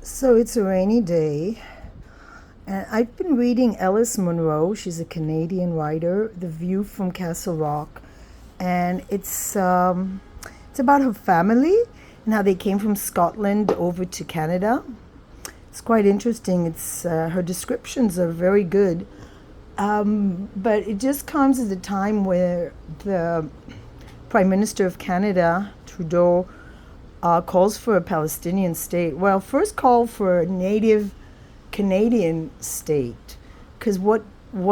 So it's a rainy day, and I've been reading Alice Munro. She's a Canadian writer, The View from Castle Rock, and it's about her family and how they came from Scotland over to Canada. It's quite interesting. It's her descriptions are very good, but it just comes at a time where the Prime Minister of Canada, Trudeau, calls for a Palestinian state. Well, first call for a native Canadian state, because what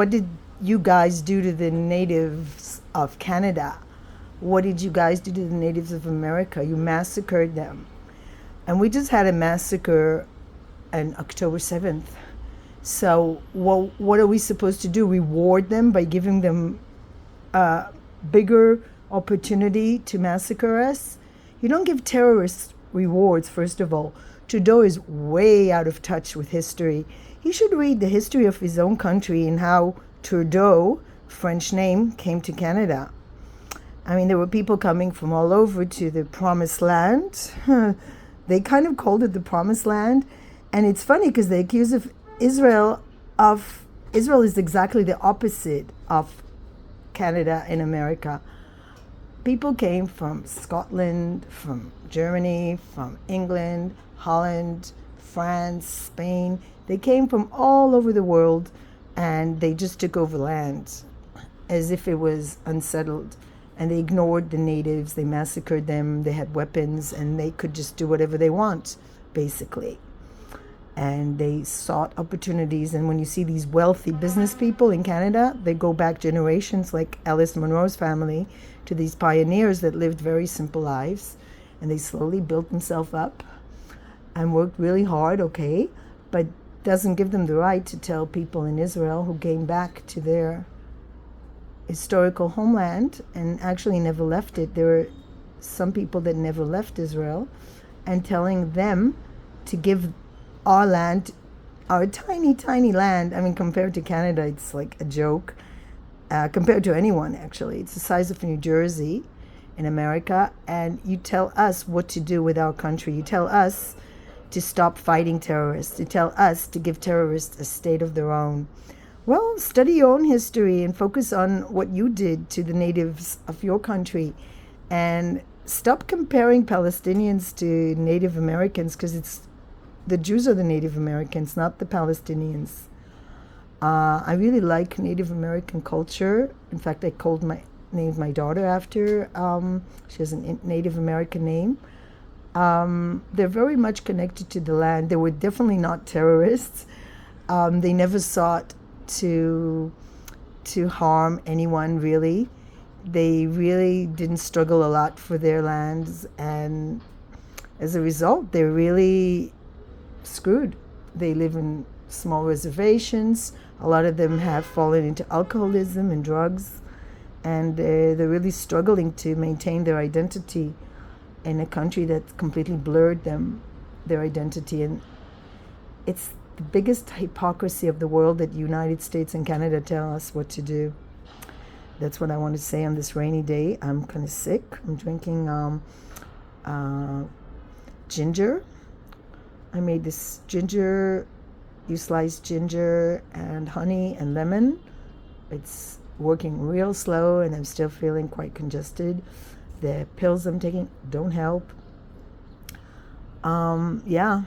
did you guys do to the natives of Canada? What did you guys do to the natives of America? You massacred them, and we just had a massacre on October 7th. So, what are we supposed to do? Reward them by giving them a bigger opportunity to massacre us? You don't give terrorists rewards, first of all. Trudeau is way out of touch with history. He should read the history of his own country and how Trudeau, French name, came to Canada. I mean, there were people coming from all over to the Promised Land. They kind of called it the Promised Land. And it's funny because they accuse Israel is exactly the opposite of Canada and America. People came from Scotland, from Germany, from England, Holland, France, Spain. They came from all over the world, and they just took over land as if it was unsettled. And they ignored the natives, they massacred them, they had weapons, and they could just do whatever they want, basically. And they sought opportunities. And when you see these wealthy business people in Canada, they go back generations, like Alice Munro's family, to these pioneers that lived very simple lives. And they slowly built themselves up and worked really hard, okay, but doesn't give them the right to tell people in Israel who came back to their historical homeland and actually never left it. There were some people that never left Israel, and telling them to give our land, our tiny, tiny land. I mean, compared to Canada, it's like a joke. Compared to anyone, actually. It's the size of New Jersey in America. And you tell us what to do with our country. You tell us to stop fighting terrorists. You tell us to give terrorists a state of their own. Well, study your own history and focus on what you did to the natives of your country. And stop comparing Palestinians to Native Americans, because it's the Jews are the Native Americans, not the Palestinians. I really like Native American culture. In fact, named my daughter after. She has a Native American name. They're very much connected to the land. They were definitely not terrorists. They never sought to harm anyone, really. They really didn't struggle a lot for their lands, and as a result, they're really screwed. They live in small reservations. A lot of them have fallen into alcoholism and drugs, and they're really struggling to maintain their identity in a country that's completely blurred their identity. And it's the biggest hypocrisy of the world that the United States and Canada tell us what to do. That's what I want to say on this rainy day. I'm kind of sick. I'm drinking ginger. I made this ginger. You slice ginger and honey and lemon. It's working real slow, and I'm still feeling quite congested. The pills I'm taking don't help. Yeah.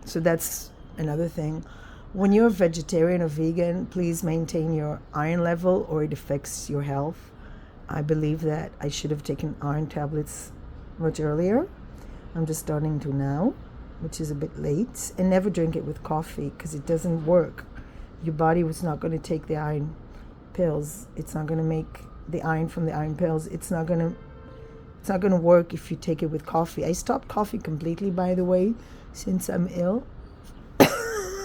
So that's another thing. When you're a vegetarian or vegan, please maintain your iron level, or it affects your health. I believe that I should have taken iron tablets much earlier. I'm just starting to now, which is a bit late. And never drink it with coffee, because it doesn't work. Your body was not going to take the iron pills. It's not going to make the iron from the iron pills. It's not going to work if you take it with coffee. I stopped coffee completely, by the way, since I'm ill.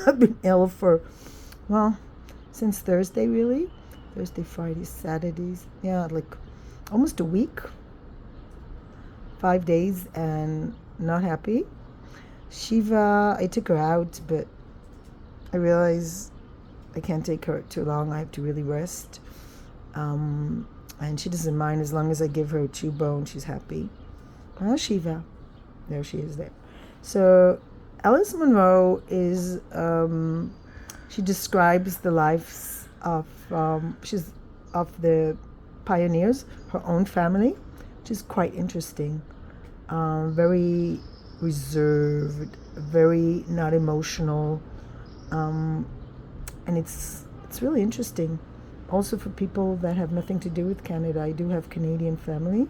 I've been ill since Thursday, really. Thursday, Friday, Saturdays. Yeah, like almost a week. 5 days, and not happy. Shiva, I took her out, but I realized I can't take her too long. I have to really rest. And she doesn't mind as long as I give her a chew bone. She's happy. Oh, Shiva. There she is there. So Alice Munro is, she describes the lives of, of the pioneers, her own family, which is quite interesting. Very reserved, very not emotional, and it's really interesting. Also for people that have nothing to do with Canada, I do have Canadian family,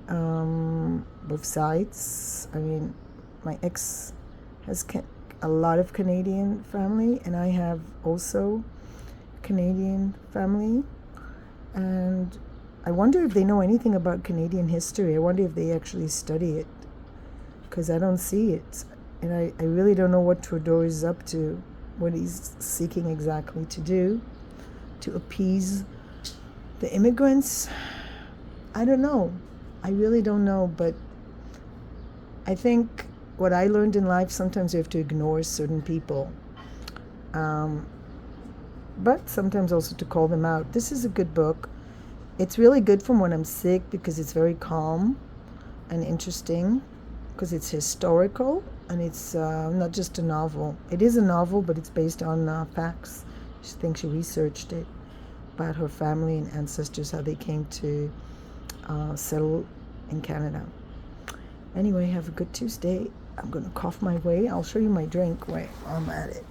both sides. I mean, my ex has a lot of Canadian family, and I have also Canadian family. And I wonder if they know anything about Canadian history. I wonder if they actually study it, because I don't see it. And I really don't know what Trudeau is up to, what he's seeking exactly to do to appease the immigrants. I don't know. I really don't know. But I think what I learned in life, sometimes you have to ignore certain people. But sometimes also to call them out. This is a good book. It's really good from when I'm sick because it's very calm and interesting, because it's historical and it's not just a novel. It is a novel, but it's based on facts. I think she researched it about her family and ancestors, how they came to settle in Canada. Anyway, have a good Tuesday. I'm going to cough my way. I'll show you my drink. Wait, I'm at it.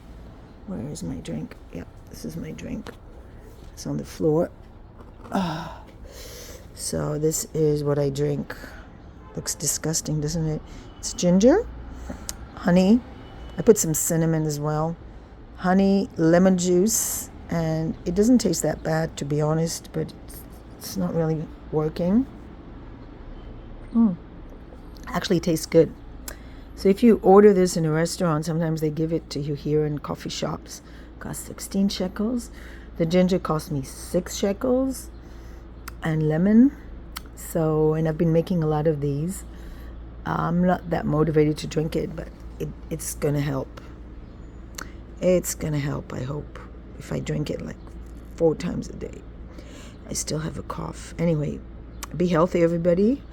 Where is my drink? Yep, this is my drink. It's on the floor. So this is what I drink. Looks disgusting, doesn't it? It's ginger, honey. I put some cinnamon as well. Honey, lemon juice, and it doesn't taste that bad, to be honest, but it's not really working. Actually, it tastes good. So if you order this in a restaurant, sometimes they give it to you here in coffee shops. It costs 16 shekels. The ginger cost me 6 shekels. And lemon. So, and I've been making a lot of these. I'm not that motivated to drink it, but it's going to help. It's going to help, I hope, if I drink it like 4 times a day. I still have a cough. Anyway, be healthy, everybody.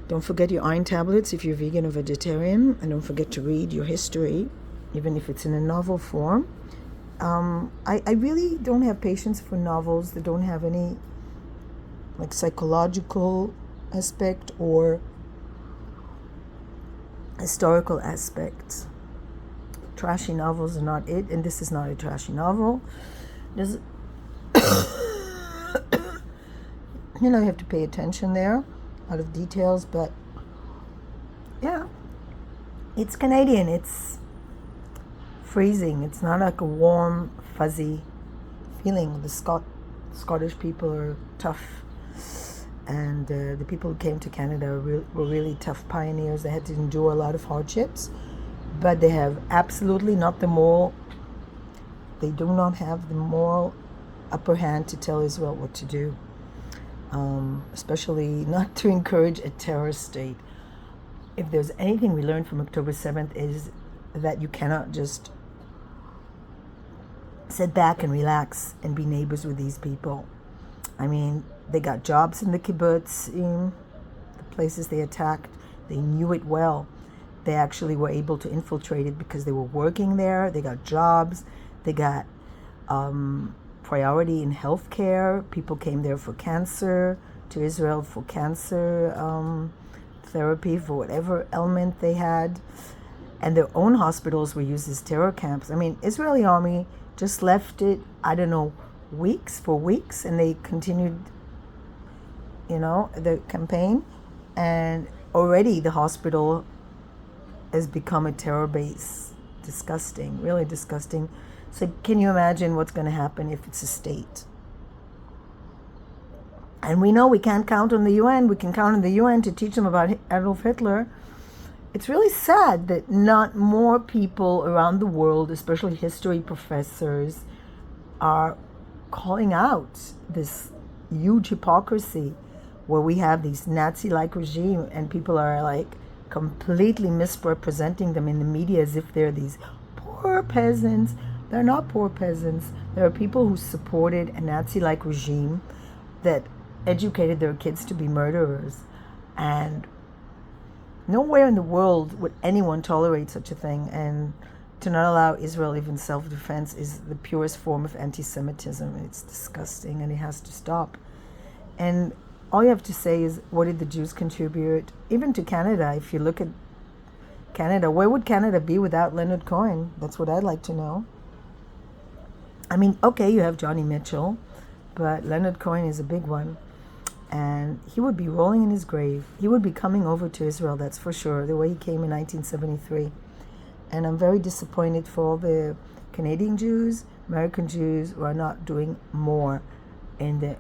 Don't forget your iron tablets if you're vegan or vegetarian. And don't forget to read your history, even if it's in a novel form. I really don't have patience for novels that don't have any like psychological aspect or historical aspect. Trashy novels are not it, and this is not a trashy novel. There's you have to pay attention there, a lot of details, but yeah, it's Canadian. It's freezing. It's not like a warm, fuzzy feeling. The Scottish people are tough. And the people who came to Canada were really tough pioneers. They had to endure a lot of hardships, but they have absolutely not the moral. They do not have the moral upper hand to tell Israel what to do, especially not to encourage a terrorist state. If there's anything we learned from October 7th is that you cannot just sit back and relax and be neighbors with these people. I mean, they got jobs in the kibbutz, in the places they attacked. They knew it well. They actually were able to infiltrate it because they were working there. They got jobs. They got priority in healthcare. People came there for cancer, to Israel for cancer therapy, for whatever ailment they had. And their own hospitals were used as terror camps. I mean, Israeli army just left it, I don't know, for weeks, and they continued the campaign, and already the hospital has become a terror base. Disgusting, really disgusting. So can you imagine what's going to happen if it's a state? And we know we can't count on the UN. We can count on the UN to teach them about Adolf Hitler. It's really sad that not more people around the world, especially history professors, are calling out this huge hypocrisy where we have these Nazi-like regime and people are like completely misrepresenting them in the media as if they're these poor peasants. They're not poor peasants. There are people who supported a Nazi-like regime that educated their kids to be murderers. And Nowhere in the world would anyone tolerate such a thing, and to not allow Israel even self-defense is the purest form of anti-Semitism. It's disgusting, and it has to stop. And all you have to say is, what did the Jews contribute? Even to Canada, if you look at Canada, where would Canada be without Leonard Cohen? That's what I'd like to know. I mean, okay, you have Johnny Mitchell, but Leonard Cohen is a big one. And he would be rolling in his grave. He would be coming over to Israel, that's for sure, the way he came in 1973. And I'm very disappointed for all the Canadian Jews, American Jews who are not doing more in the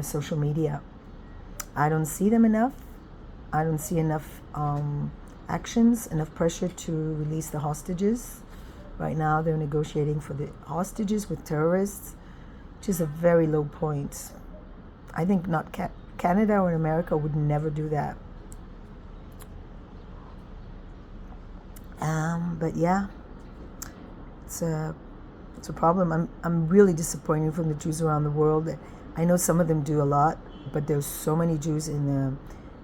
social media. I don't see them enough. I don't see enough actions, enough pressure to release the hostages. Right now they're negotiating for the hostages with terrorists, which is a very low point. I think not Canada or America would never do that. But yeah, it's a problem. I'm really disappointed from the Jews around the world. I know some of them do a lot, but there's so many Jews in the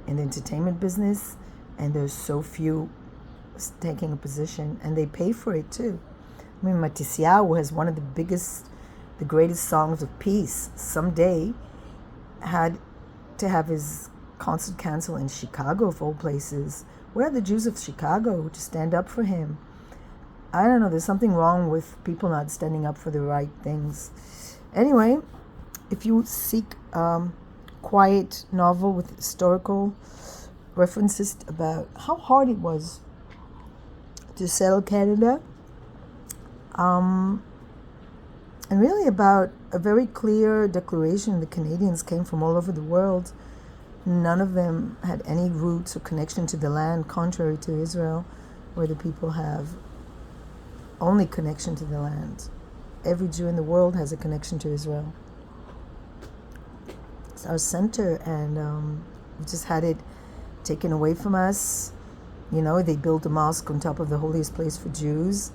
entertainment business, and there's so few taking a position, and they pay for it too. I mean, Matisyahu has one of the greatest songs of peace. Someday had to have his concert canceled in Chicago, of all places. Where are the Jews of Chicago to stand up for him? I don't know, there's something wrong with people not standing up for the right things. Anyway, if you seek quiet novel with historical references about how hard it was to settle Canada, and really about a very clear declaration. The Canadians came from all over the world. None of them had any roots or connection to the land, contrary to Israel, where the people have only connection to the land. Every Jew in the world has a connection to Israel. It's our center, and we just had it taken away from us. You know, they built a mosque on top of the holiest place for Jews.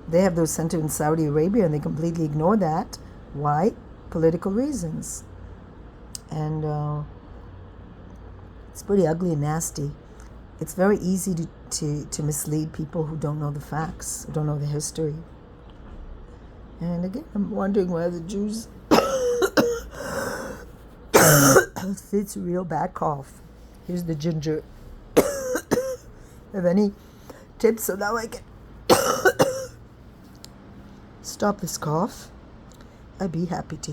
They have those centers in Saudi Arabia, and they completely ignore that. Why? Political reasons. And it's pretty ugly and nasty. It's very easy to mislead people who don't know the facts, who don't know the history. And again, I'm wondering why the Jews fits real bad cough. Here's the ginger. Have any tips so now I can stop this cough? I'd be happy to